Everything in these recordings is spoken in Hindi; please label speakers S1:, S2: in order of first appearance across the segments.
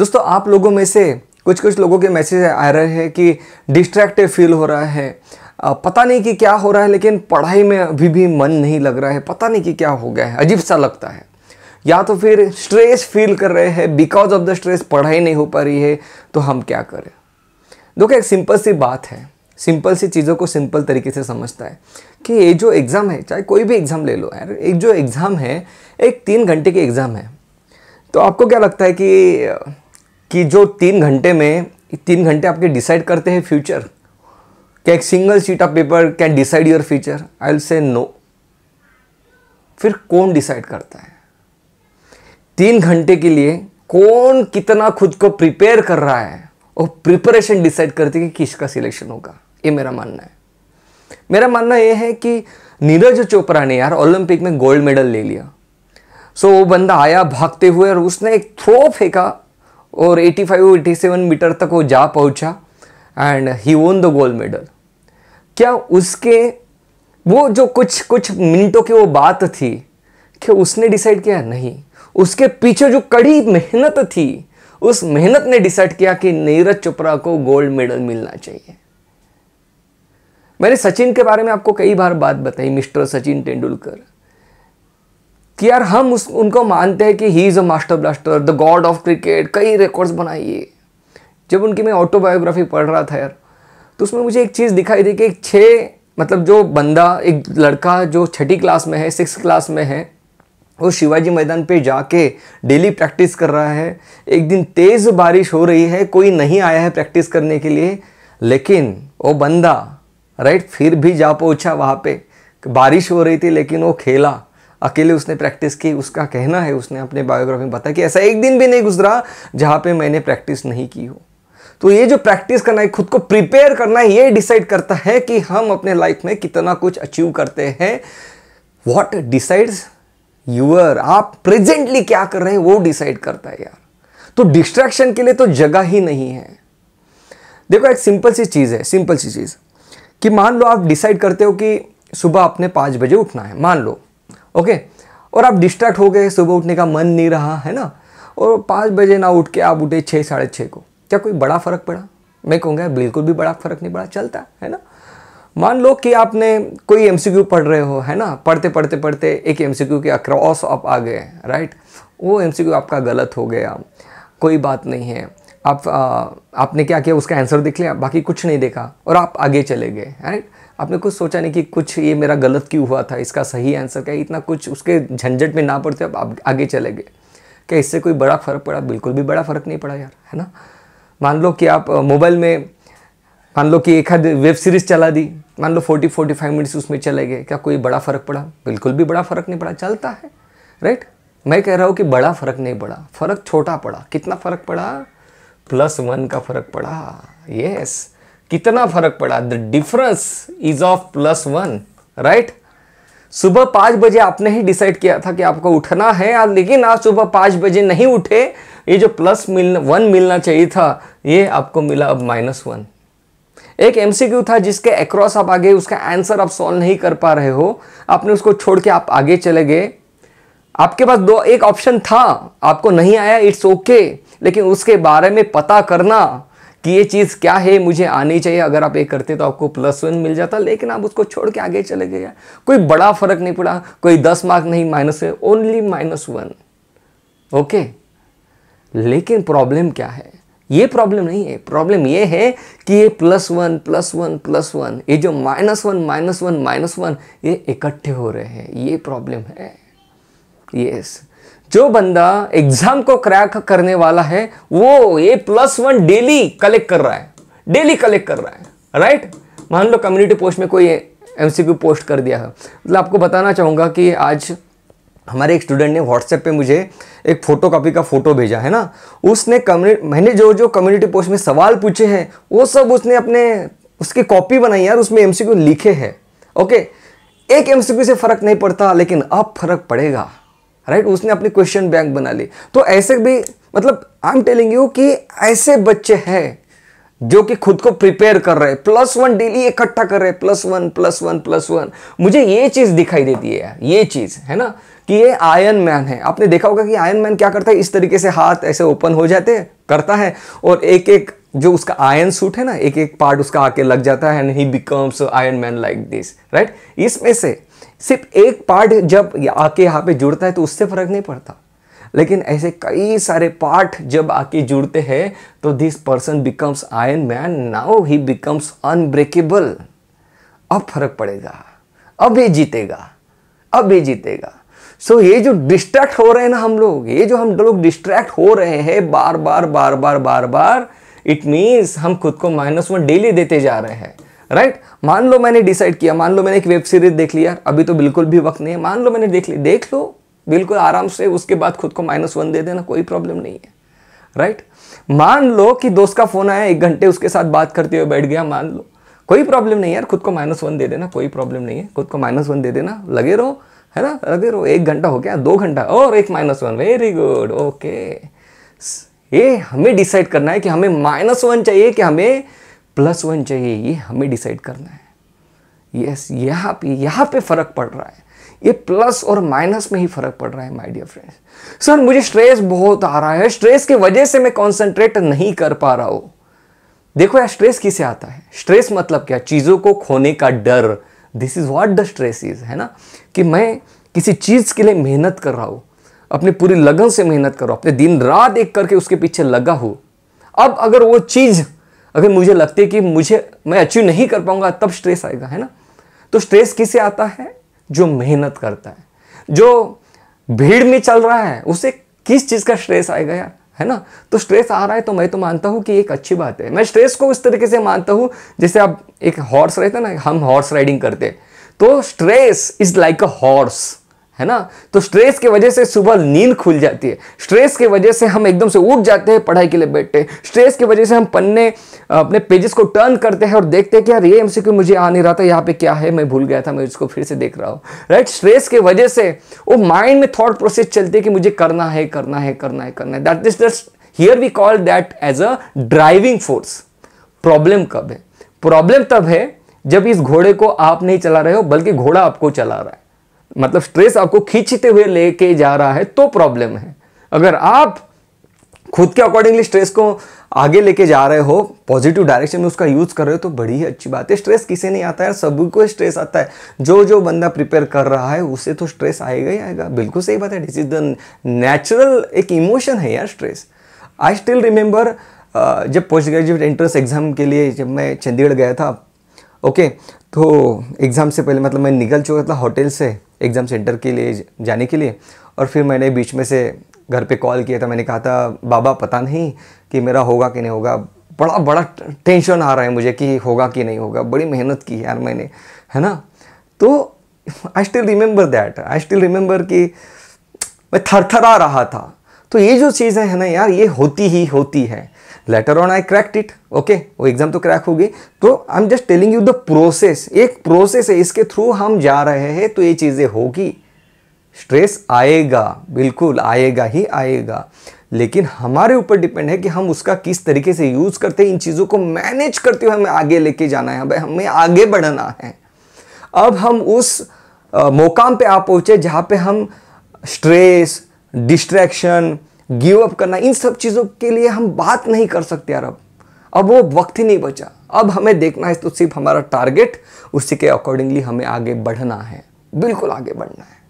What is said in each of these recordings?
S1: दोस्तों आप लोगों में से कुछ कुछ लोगों के मैसेज आ रहे हैं कि डिस्ट्रैक्टेड फील हो रहा है, पता नहीं कि क्या हो रहा है, लेकिन पढ़ाई में अभी भी मन नहीं लग रहा है, पता नहीं कि क्या हो गया है, अजीब सा लगता है। या तो फिर स्ट्रेस फील कर रहे हैं, बिकॉज ऑफ द स्ट्रेस पढ़ाई नहीं हो पा रही है, तो हम क्या करें। देखो एक सिंपल सी बात है, सिंपल सी चीज़ों को सिंपल तरीके से समझता है कि ये जो एग्ज़ाम है, चाहे कोई भी एग्ज़ाम ले लो यार, एक जो एग्ज़ाम है एक 3 घंटे की एग्ज़ाम है। तो आपको क्या लगता है कि जो 3 घंटे में 3 घंटे आपके डिसाइड करते हैं फ्यूचर? क्या एक single sheet of paper can decide your future? I will say no. फिर कौन डिसाइड करता है 3 घंटे के लिए? कौन कितना खुद को प्रिपेयर कर रहा है, और प्रिपरेशन डिसाइड करती है कि किसका सिलेक्शन होगा। ये मेरा मानना है। मेरा मानना ये है कि नीरज चोपड़ा ने यार ओलंपिक में गोल्ड मेडल ले लिया। सो वो बंदा आया भागते हुए और उसने एक थ्रो फेंका और 85-87 मीटर तक वो जा पहुंचा and he won the gold medal. क्या उसके वो जो कुछ मिनटों की वो बात थी कि उसने डिसाइड किया? नहीं, उसके पीछे जो कड़ी मेहनत थी, उस मेहनत ने डिसाइड किया कि नीरज चोपड़ा को गोल्ड मेडल मिलना चाहिए। मैंने सचिन के बारे में आपको कई बार बात बताई, मिस्टर सचिन तेंदुलकर, कि यार हम उनको मानते हैं कि he is a master blaster, the God of cricket, कई रिकॉर्ड्स बनाइए। जब उनकी मैं ऑटोबायोग्राफी पढ़ रहा था यार, तो उसमें मुझे एक चीज़ दिखाई दी कि जो बंदा, एक लड़का जो 6ठी क्लास में है, 6th क्लास में है, वो शिवाजी मैदान पे जाके डेली प्रैक्टिस कर रहा है। एक दिन तेज़ बारिश हो रही है, कोई नहीं आया है प्रैक्टिस करने के लिए, लेकिन वो बंदा राइट फिर भी जा पहुंचा वहाँ पे। बारिश हो रही थी लेकिन वो खेला, अकेले उसने प्रैक्टिस की। उसका कहना है, उसने अपने बायोग्राफी में बताया कि ऐसा एक दिन भी नहीं गुजरा जहाँ पे मैंने प्रैक्टिस नहीं की हो। तो ये जो प्रैक्टिस करना है, खुद को प्रिपेयर करना है, ये डिसाइड करता है कि हम अपने लाइफ में कितना कुछ अचीव करते हैं। व्हाट डिसाइड्स यूर, आप प्रेजेंटली क्या कर रहे हैं वो डिसाइड करता है यार। तो डिस्ट्रैक्शन के लिए तो जगह ही नहीं है। देखो एक सिंपल सी चीज़ है, सिंपल सी चीज़ कि मान लो आप डिसाइड करते हो कि सुबह आपने 5 बजे उठना है, मान लो, ओके, और आप डिस्ट्रैक्ट हो गए, सुबह उठने का मन नहीं रहा है ना, और 5 बजे ना उठ के आप उठे 6, 6:30 को। क्या कोई बड़ा फ़र्क पड़ा? मैं कहूँगा बिल्कुल भी बड़ा फ़र्क नहीं पड़ा, चलता है ना। मान लो कि आपने कोई MCQ पढ़ रहे हो, है ना, पढ़ते पढ़ते पढ़ते एक MCQ के अक्रॉस आप आ गए, राइट, वो MCQ आपका गलत हो गया, कोई बात नहीं है। आपने क्या किया, उसका आंसर देख लिया, बाकी कुछ नहीं देखा और आप आगे चले गए, राइट। आपने कुछ सोचा नहीं कि कुछ ये मेरा गलत क्यों हुआ था, इसका सही आंसर क्या है, इतना कुछ उसके झंझट में ना पड़ते आप आगे चले गए। क्या इससे कोई बड़ा फ़र्क पड़ा? बिल्कुल भी बड़ा फ़र्क नहीं पड़ा यार, है ना। मान लो कि आप मोबाइल में, मान लो कि एक आध वेब सीरीज़ चला दी, मान लो 40-45 मिनट्स उसमें चले गए, क्या कोई बड़ा फ़र्क पड़ा? बिल्कुल भी बड़ा फ़र्क नहीं पड़ा, चलता है, राइट। मैं कह रहा हूँ कि बड़ा फ़र्क नहीं पड़ा, फ़र्क छोटा पड़ा। कितना फ़र्क पड़ा? +1 का फ़र्क पड़ा। यस, कितना फ़र्क पड़ा? The difference is of +1, right. सुबह 5 बजे आपने ही डिसाइड किया था कि आपको उठना है, लेकिन आप सुबह 5 बजे नहीं उठे। ये जो +1 मिलना चाहिए था, ये आपको मिला अब -1। एक MCQ था जिसके अक्रॉस आप आगे, उसका आंसर आप सॉल्व नहीं कर पा रहे हो, आपने उसको छोड़ के आप आगे चले गए। आपके पास एक ऑप्शन था, आपको नहीं आया, इट्स ओके, लेकिन उसके बारे में पता करना कि ये चीज़ क्या है, मुझे आनी चाहिए। अगर आप ये करते तो आपको +1 मिल जाता, लेकिन आप उसको छोड़ के आगे चले गए। कोई बड़ा फ़र्क नहीं पड़ा, कोई 10 मार्क नहीं, -1, ओनली -1, ओके। लेकिन प्रॉब्लम क्या है? ये प्रॉब्लम नहीं है, प्रॉब्लम ये है कि ये +1 +1 +1, ये जो -1 -1 -1 ये इकट्ठे हो रहे हैं, ये प्रॉब्लम है। यस, जो बंदा एग्जाम को क्रैक करने वाला है, वो ये +1 डेली कलेक्ट कर रहा है, डेली कलेक्ट कर रहा है, राइट। मान लो कम्युनिटी पोस्ट में कोई MCQ पोस्ट कर दिया है, मतलब आपको बताना चाहूँगा कि आज हमारे एक स्टूडेंट ने व्हाट्सएप पे मुझे एक फ़ोटोकॉपी का फ़ोटो भेजा है ना। उसने मैंने जो कम्युनिटी पोस्ट में सवाल पूछे हैं वो सब उसने उसकी कॉपी बनाई यार, उसमें MCQ लिखे हैं, ओके। एक MCQ से फ़र्क नहीं पड़ता, लेकिन अब फ़र्क पड़ेगा, राइट। उसने अपनी क्वेश्चन बैंक बना ली। तो ऐसे भी, मतलब आई एम टेलिंग यू कि ऐसे बच्चे हैं जो कि खुद को प्रिपेयर कर रहे हैं, +1 डेली इकट्ठा कर रहे हैं, +1 +1 +1। मुझे ये चीज़ दिखाई देती है यार, ये चीज़ है ना, कि ये आयरन मैन है। आपने देखा होगा कि आयरन मैन क्या करता है, इस तरीके से हाथ ऐसे ओपन हो जाते हैं करता है, और एक एक जो उसका आयरन सूट है ना, एक एक पार्ट उसका आके लग जाता है, and he becomes iron man like this, right. इसमें से सिर्फ एक पार्ट जब आके यहाँ पे जुड़ता है तो उससे फर्क नहीं पड़ता, लेकिन ऐसे कई सारे पार्ट जब आके जुड़ते हैं तो this person becomes iron man, now he becomes unbreakable. अब फर्क पड़ेगा, अब ये जीतेगा, अब ये जीतेगा। सो ये जो डिस्ट्रैक्ट हो रहे हैं ना हम लोग, ये जो हम लोग डिस्ट्रैक्ट हो रहे हैं बार बार बार बार बार बार, इट मीन्स हम खुद को -1 डेली देते जा रहे हैं, राइट। मान लो मैंने डिसाइड किया, मान लो मैंने एक वेब सीरीज देख लिया, अभी तो बिल्कुल भी वक्त नहीं है, मान लो मैंने देख ली, देख लो बिल्कुल आराम से, उसके बाद खुद को -1 दे देना, कोई प्रॉब्लम नहीं है, राइट। मान लो कि दोस्त का फोन आया, 1 घंटे उसके साथ बात करते हुए बैठ गया, मान लो, कोई प्रॉब्लम नहीं यार, खुद को -1 दे देना, कोई प्रॉब्लम नहीं है, खुद को -1 दे देना, लगे रहो, है ना, लगे रहो। 1 घंटा हो गया, 2 घंटा और एक -1, वेरी गुड, ओके। ये हमें डिसाइड करना है कि हमें -1 चाहिए कि हमें +1 चाहिए, ये हमें डिसाइड करना है। यस, यहाँ पे फर्क पड़ रहा है, ये प्लस और माइनस में ही फर्क पड़ रहा है माय डियर फ्रेंड्स। सर मुझे स्ट्रेस बहुत आ रहा है, स्ट्रेस की वजह से मैं कॉन्सेंट्रेट नहीं कर पा रहा हूं। देखो यार, स्ट्रेस किसे आता है? स्ट्रेस मतलब क्या? चीजों को खोने का डर, this is what the stress is, है ना। कि मैं किसी चीज के लिए मेहनत कर रहा हूं, अपनी पूरी लगन से मेहनत कर रहा हूं, अपने दिन रात एक करके उसके पीछे लगा हूं। अब अगर वो चीज अगर मुझे लगती है कि मैं अचीव नहीं कर पाऊंगा, तब स्ट्रेस आएगा, है ना। तो स्ट्रेस किसे आता है? जो मेहनत करता है, जो भीड़ में चल रहा है, उसे किस चीज का स्ट्रेस आएगा यार, है ना। तो स्ट्रेस आ रहा है तो मैं तो मानता हूं कि एक अच्छी बात है। मैं स्ट्रेस को इस तरीके से मानता हूं, जैसे आप एक हॉर्स रहता है ना, हम हॉर्स राइडिंग करते, तो stress is like a horse, है ना। तो स्ट्रेस की वजह से सुबह नींद खुल जाती है, स्ट्रेस की वजह से हम एकदम से उठ जाते हैं, पढ़ाई के लिए बैठते हैं, स्ट्रेस की वजह से हम पन्ने अपने पेजेस को टर्न करते हैं और देखते हैं कि यार ये एमसीक्यू मुझे आ नहीं रहा था, यहाँ पे क्या है, मैं भूल गया था, मैं इसको फिर से देख रहा हूँ, राइट। स्ट्रेस की वजह से वो माइंड में थॉट प्रोसेस चलती है कि मुझे करना है, करना है, करना है, करना है। That is just here we call that as a driving force. Problem कब है? प्रॉब्लम तब है जब इस घोड़े को आप नहीं चला रहे हो, बल्कि घोड़ा आपको चला रहा है। मतलब स्ट्रेस आपको खींचते हुए लेके जा रहा है, तो प्रॉब्लम है। अगर आप खुद के अकॉर्डिंगली स्ट्रेस को आगे लेके जा रहे हो, पॉजिटिव डायरेक्शन में उसका यूज कर रहे हो, तो बड़ी ही अच्छी बात है। स्ट्रेस किसे नहीं आता है? सभी को स्ट्रेस आता है। जो बंदा प्रिपेयर कर रहा है उसे तो स्ट्रेस आएगा ही आएगा। बिल्कुल सही बात है, दिस इज द नेचुरल एक इमोशन है यार स्ट्रेस। आई स्टिल रिमेंबर जब पोस्ट ग्रेजुएट एंट्रेंस एग्जाम के लिए जब मैं चंडीगढ़ गया था, ओके, तो एग्ज़ाम से पहले मतलब मैं निकल चुका था होटल से एग्ज़ाम सेंटर के लिए जाने के लिए, और फिर मैंने बीच में से घर पे कॉल किया था। मैंने कहा था बाबा पता नहीं कि मेरा होगा कि नहीं होगा, बड़ा टेंशन आ रहा है मुझे कि होगा कि नहीं होगा, बड़ी मेहनत की यार मैंने, है ना। तो I still remember that, I still remember कि मैं थरथरा रहा था। तो ये जो चीज़ें हैं ना यार, ये होती ही होती है। Later on I cracked it, okay, वो एग्जाम तो क्रैक होगी। तो I am just telling you the process, एक प्रोसेस है, इसके थ्रू हम जा रहे हैं, तो ये चीज़ें होगी। स्ट्रेस आएगा, बिल्कुल आएगा ही आएगा, लेकिन हमारे ऊपर डिपेंड है कि हम उसका किस तरीके से यूज करते हैं। इन चीज़ों को मैनेज करते हुए हमें आगे लेके जाना है, हमें आगे बढ़ना है। अब हम उस मुकाम पे आ पहुंचे जहाँ पे हम स्ट्रेस, डिस्ट्रैक्शन, गिव अप करना, इन सब चीज़ों के लिए हम बात नहीं कर सकते यार। अब वो वक्त ही नहीं बचा। अब हमें देखना है तो सिर्फ हमारा टारगेट, उसी के अकॉर्डिंगली हमें आगे बढ़ना है, बिल्कुल आगे बढ़ना है।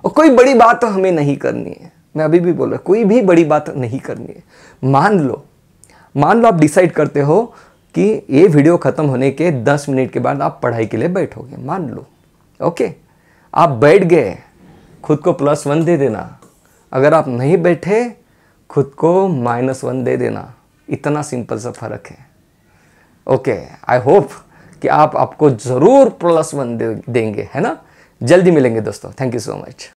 S1: और कोई बड़ी बात तो हमें नहीं करनी है। मैं अभी भी बोल रहा हूँ, कोई भी बड़ी बात नहीं करनी है। मान लो आप डिसाइड करते हो कि ये वीडियो ख़त्म होने के 10 मिनट के बाद आप पढ़ाई के लिए बैठोगे, मान लो, ओके, आप बैठ गए, खुद को +1 दे देना। अगर आप नहीं बैठे, खुद को -1 दे देना। इतना सिंपल सा फर्क है, ओके। आई होप कि आप आपको ज़रूर +1 देंगे, है ना। जल्दी मिलेंगे दोस्तों, थैंक यू सो मच।